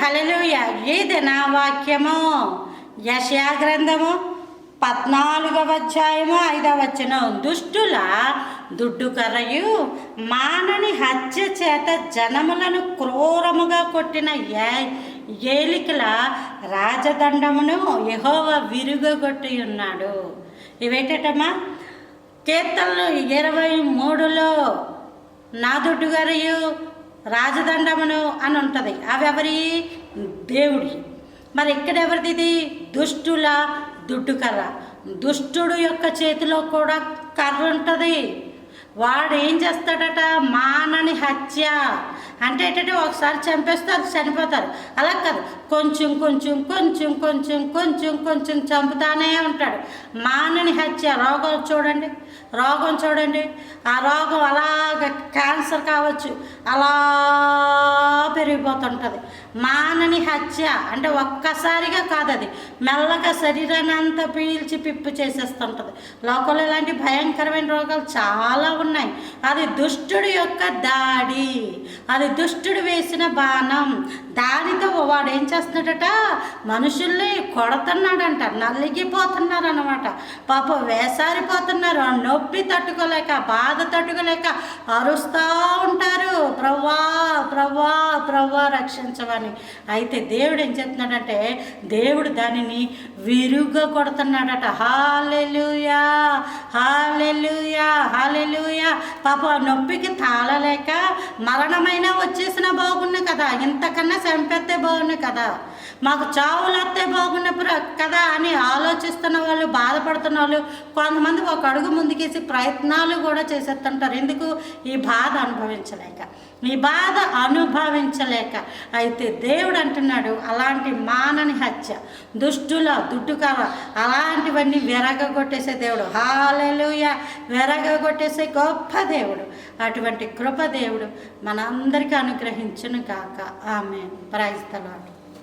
హల్లెలూయా. ఇది నా వాక్యము. యెషయా గ్రంథము 14వ అధ్యాయము 5వ వచనం. దుష్టుల దుడ్డు కర్రయు మానని హత్య చేత జనములను క్రూరముగా కొట్టిన ఏలికల రాజదండమును యెహోవా విరుగగొట్టి ఉన్నాడు. ఇవేటమ్మా కీర్తనలు 23లో నా దుడ్డు కర్రయు రాజదండమును అని ఉంటుంది. అవి ఎవరి? దేవుడి. మరి ఇక్కడ ఎవరిది? ఇది దుష్టుల దుడ్డు కర్ర. దుష్టుడు యొక్క చేతిలో కూడా కర్ర ఉంటుంది. వాడు ఏం చేస్తాడట? మానని హత్య అంటే ఏంటంటే ఒకసారి చంపేస్తారు, చనిపోతారు. అలా కాదు, కొంచెం కొంచెం కొంచెం కొంచెం కొంచెం కొంచెం చంపుతానే ఉంటాడు. మానని హత్య. రోగం చూడండి, రోగం చూడండి. ఆ రోగం అలాగ క్యాన్సర్ కావచ్చు, అలా పెరిగిపోతుంటుంది. మానని హత్య అంటే ఒక్కసారిగా కాదు, అది మెల్లగా శరీరాన్ని అంతా పీల్చి పిప్పు చేసేస్తుంటుంది. లోకంలో ఇలాంటి భయంకరమైన రోగాలు చాలా ఉన్నాయి. అది దుష్టుడి యొక్క దాడి, అది దుష్టుడు వేసిన బాణం. దానితో వాడు ఏం చేస్తున్నాడట? మనుషుల్ని కొడుతున్నాడంట, నలిగిపోతున్నారు అన్నమాట. పాపం వేసారిపోతున్నారు, నొప్పి తట్టుకోలేక, బాధ తట్టుకోలేక అరుస్తూ ఉంటారు, ప్రవ్వా ప్రవ్వా ప్రవ్వా రక్షించవని. అయితే దేవుడు ఏం చెప్తున్నాడంటే, దేవుడు దానిని విరుగ్గా కొడుతున్నాడట. హల్లెలూయా హల్లెలూయా హల్లెలూయా. పాప నొప్పికి తాళలేక మరణమైనా వచ్చేసినా బాగున్నా కదా, ఇంతకన్నా చంపేస్తే బాగున్నా కదా, మాకు చావులు వస్తే బాగున్నప్పుడు కదా అని ఆలోచిస్తున్న వాళ్ళు, బాధపడుతున్న వాళ్ళు కొంతమంది ఒక అడుగు ముందుకేసి ప్రయత్నాలు కూడా చేసేస్తుంటారు. ఎందుకు? ఈ బాధ అనుభవించలేక, ఈ బాధ అనుభవించలేక. అయితే దేవుడు అంటున్నాడు, అలాంటి మానని హత్య, దుష్టుల దుడ్డుకర, అలాంటివన్నీ విరగొట్టేసే దేవుడు. హల్లెలూయా. విరగొట్టేసే గొప్ప దేవుడు. అటువంటి కృప దేవుడు మనందరికీ అనుగ్రహించును గాక. ఆమేన్. Praise the lord.